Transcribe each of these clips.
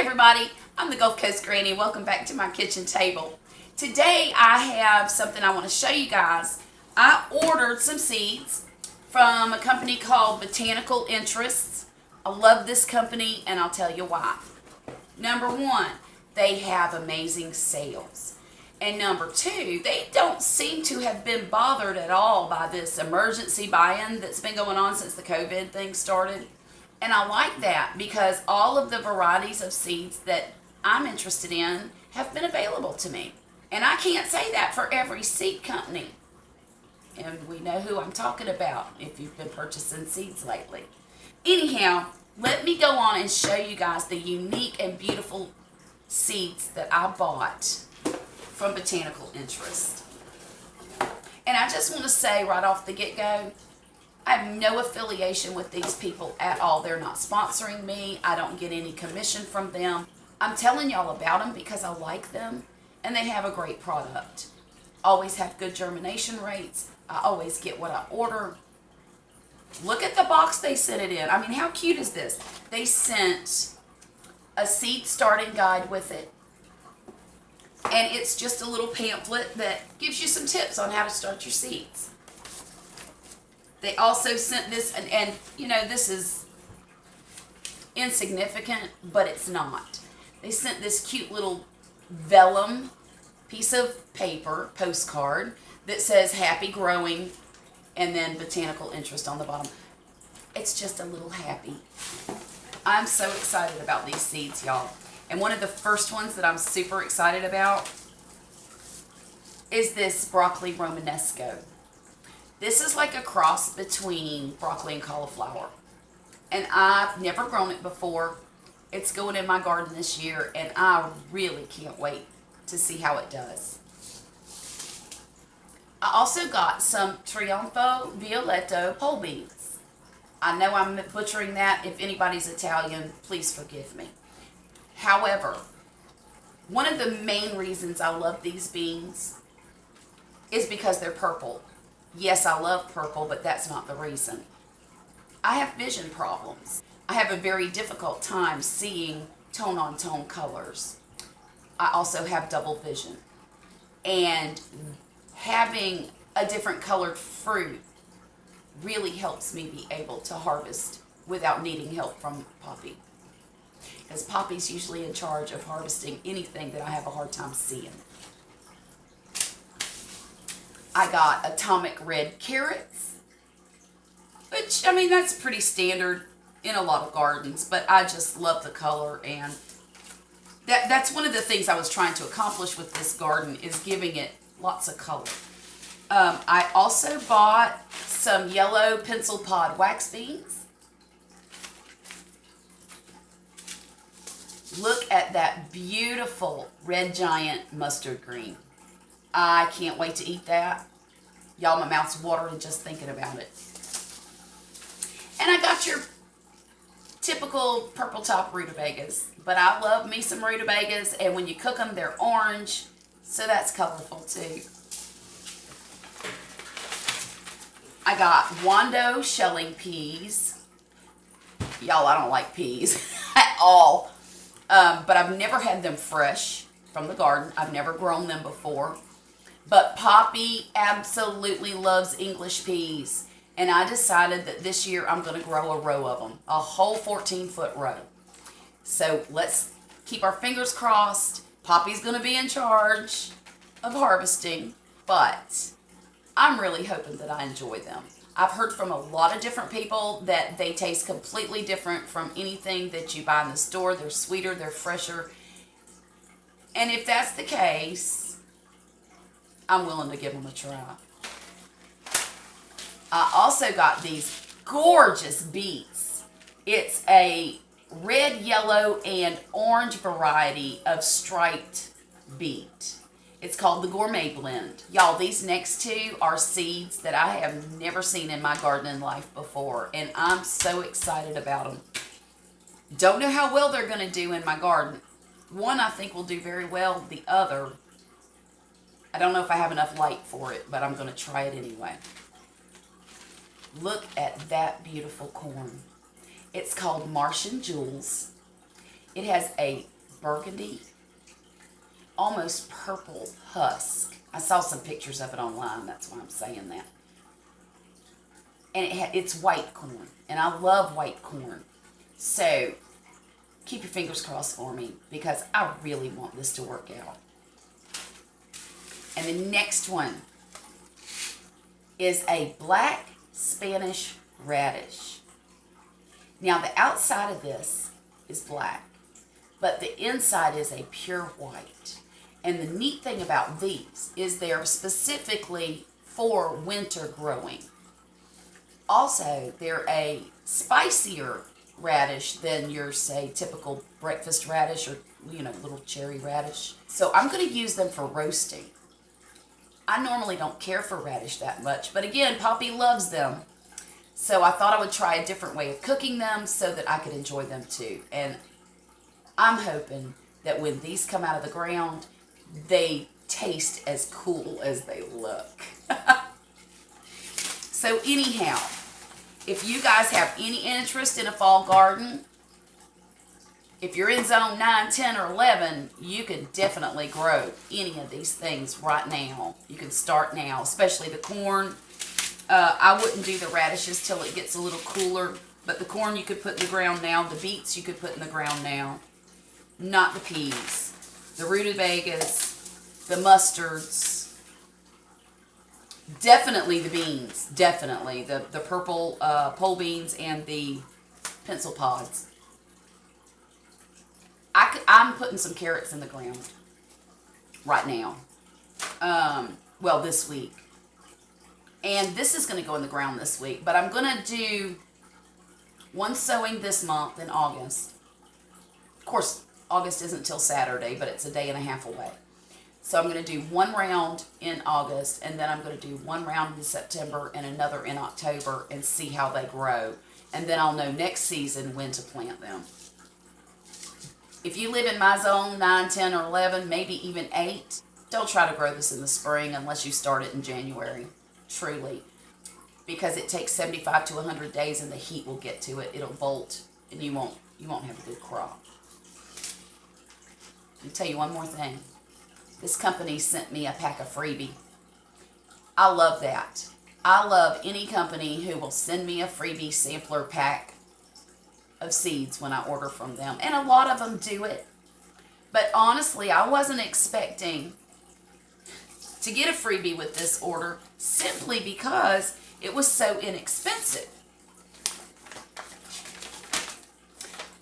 everybody, I'm the Gulf Coast Granny. Welcome back to my kitchen table. Today I have something I want to show you guys. I ordered some seeds from a company called Botanical Interests. I love this company and I'll tell you why. Number one, they have amazing sales. And number two, they don't seem to have been bothered at all by this emergency buy-in that's been going on since the COVID thing started. And I like that because all of the varieties of seeds that I'm interested in have been available to me. And I can't say that for every seed company. And we know who I'm talking about if you've been purchasing seeds lately. Anyhow, let me go on and show you guys the unique and beautiful seeds that I bought from Botanical Interest. And I just want to say right off the get-go, I have no affiliation with these people at all. They're not sponsoring me. I don't get any commission from them. I'm telling y'all about them because I like them and they have a great product. Always have good germination rates. I always get what I order. Look at the box they sent it in. I mean, how cute is this? They sent a seed starting guide with it. And it's just a little pamphlet that gives you some tips on how to start your seeds. They also sent this, and you know, this is insignificant, but it's not. They sent this cute little vellum piece of paper, postcard, that says happy growing, and then Botanical Interest on the bottom. It's just a little happy. I'm so excited about these seeds, y'all. And one of the first ones that I'm super excited about is this broccoli Romanesco. This is like a cross between broccoli and cauliflower. And I've never grown it before. It's going in my garden this year, and I really can't wait to see how it does. I also got some Trionfo Violetto pole beans. I know I'm butchering that. If anybody's Italian, please forgive me. However, one of the main reasons I love these beans is because they're purple. Yes, I love purple, but that's not the reason. I have vision problems. I have a very difficult time seeing tone-on-tone colors. I also have double vision. And having a different colored fruit really helps me be able to harvest without needing help from Poppy. Because Poppy's usually in charge of harvesting anything that I have a hard time seeing. I got atomic red carrots, which, I mean, that's pretty standard in a lot of gardens, but I just love the color, and that's one of the things I was trying to accomplish with this garden, is giving it lots of color. I also bought some yellow pencil pod wax beans. Look at that beautiful red giant mustard green. I can't wait to eat that. Y'all, my mouth's watering just thinking about it. And I got your typical purple top rutabagas. But I love me some rutabagas, and when you cook them, they're orange. So that's colorful too. I got Wando shelling peas. Y'all, I don't like peas at all. But I've never had them fresh from the garden. I've never grown them before. But Poppy absolutely loves English peas. And I decided that this year I'm going to grow a row of them. A whole 14-foot row. So let's keep our fingers crossed. Poppy's going to be in charge of harvesting. But I'm really hoping that I enjoy them. I've heard from a lot of different people that they taste completely different from anything that you buy in the store. They're sweeter, they're fresher. And if that's the case, I'm willing to give them a try. I also got these gorgeous beets. It's a red, yellow, and orange variety of striped beet. It's called the Gourmet Blend. Y'all, these next two are seeds that I have never seen in my gardening life before, and I'm so excited about them. Don't know how well they're going to do in my garden. One I think will do very well. The other, I don't know if I have enough light for it, but I'm going to try it anyway. Look at that beautiful corn. It's called Martian Jewels. It has a burgundy, almost purple husk. I saw some pictures of it online, that's why I'm saying that. And it's white corn, and I love white corn. So keep your fingers crossed for me, because I really want this to work out. And the next one is a black Spanish radish. Now the outside of this is black, but the inside is a pure white. And the neat thing about these is they're specifically for winter growing. Also, they're a spicier radish than your, say, typical breakfast radish or, little cherry radish. So I'm going to use them for roasting. I normally don't care for radish that much, but again, Poppy loves them. So I thought I would try a different way of cooking them so that I could enjoy them too. And I'm hoping that when these come out of the ground, they taste as cool as they look. So anyhow, if you guys have any interest in a fall garden, if you're in zone 9, 10, or 11, you can definitely grow any of these things right now. You can start now, especially the corn. I wouldn't do the radishes till it gets a little cooler, but the corn you could put in the ground now. The beets you could put in the ground now. Not the peas. The rutabagas, the mustards, definitely the beans, definitely. The purple pole beans and the pencil pods. I'm putting some carrots in the ground right now. Well, this week. And this is going to go in the ground this week. But I'm going to do one sowing this month in August. Of course, August isn't till Saturday, but it's a day and a half away. So I'm going to do one round in August, and then I'm going to do one round in September and another in October and see how they grow. And then I'll know next season when to plant them. If you live in my zone, 9, 10, or 11, maybe even 8, don't try to grow this in the spring unless you start it in January, truly. Because it takes 75 to 100 days and the heat will get to it. It'll bolt and you won't have a good crop. Let me tell you one more thing. This company sent me a pack of freebie. I love that. I love any company who will send me a freebie sampler pack of seeds when I order from them. And a lot of them do it. But honestly, I wasn't expecting to get a freebie with this order simply because it was so inexpensive.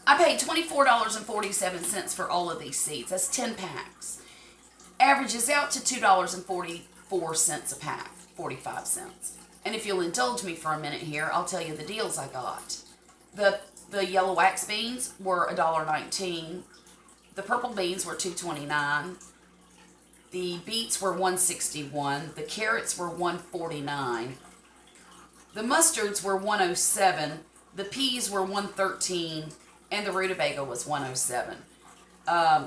I paid $24.47 for all of these seeds. That's 10 packs. Averages out to $2.44 a pack, 45 cents. And if you'll indulge me for a minute here, I'll tell you the deals I got. The yellow wax beans were $1.19. The purple beans were $2.29. The beets were $1.61. The carrots were $1.49. The mustards were $1.07. The peas were $1.13. And the rutabaga was $1.07.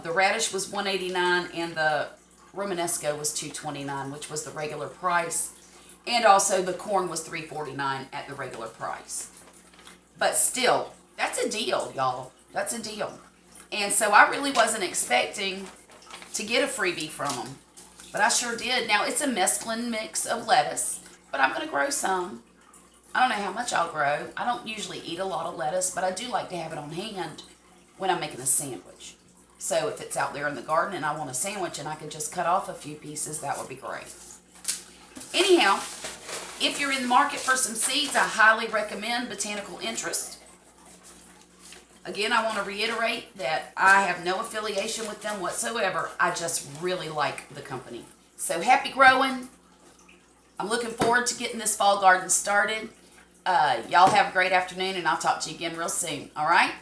The radish was $1.89, and the Romanesco was $2.29, which was the regular price. And also the corn was $3.49 at the regular price. But still, that's a deal, y'all. That's a deal. And so I really wasn't expecting to get a freebie from them. But I sure did. Now, it's a mesclun mix of lettuce, but I'm going to grow some. I don't know how much I'll grow. I don't usually eat a lot of lettuce, but I do like to have it on hand when I'm making a sandwich. So if it's out there in the garden and I want a sandwich and I can just cut off a few pieces, that would be great. Anyhow, if you're in the market for some seeds, I highly recommend Botanical Interests. Again, I want to reiterate that I have no affiliation with them whatsoever. I just really like the company. So happy growing. I'm looking forward to getting this fall garden started. Y'all have a great afternoon, and I'll talk to you again real soon. All right?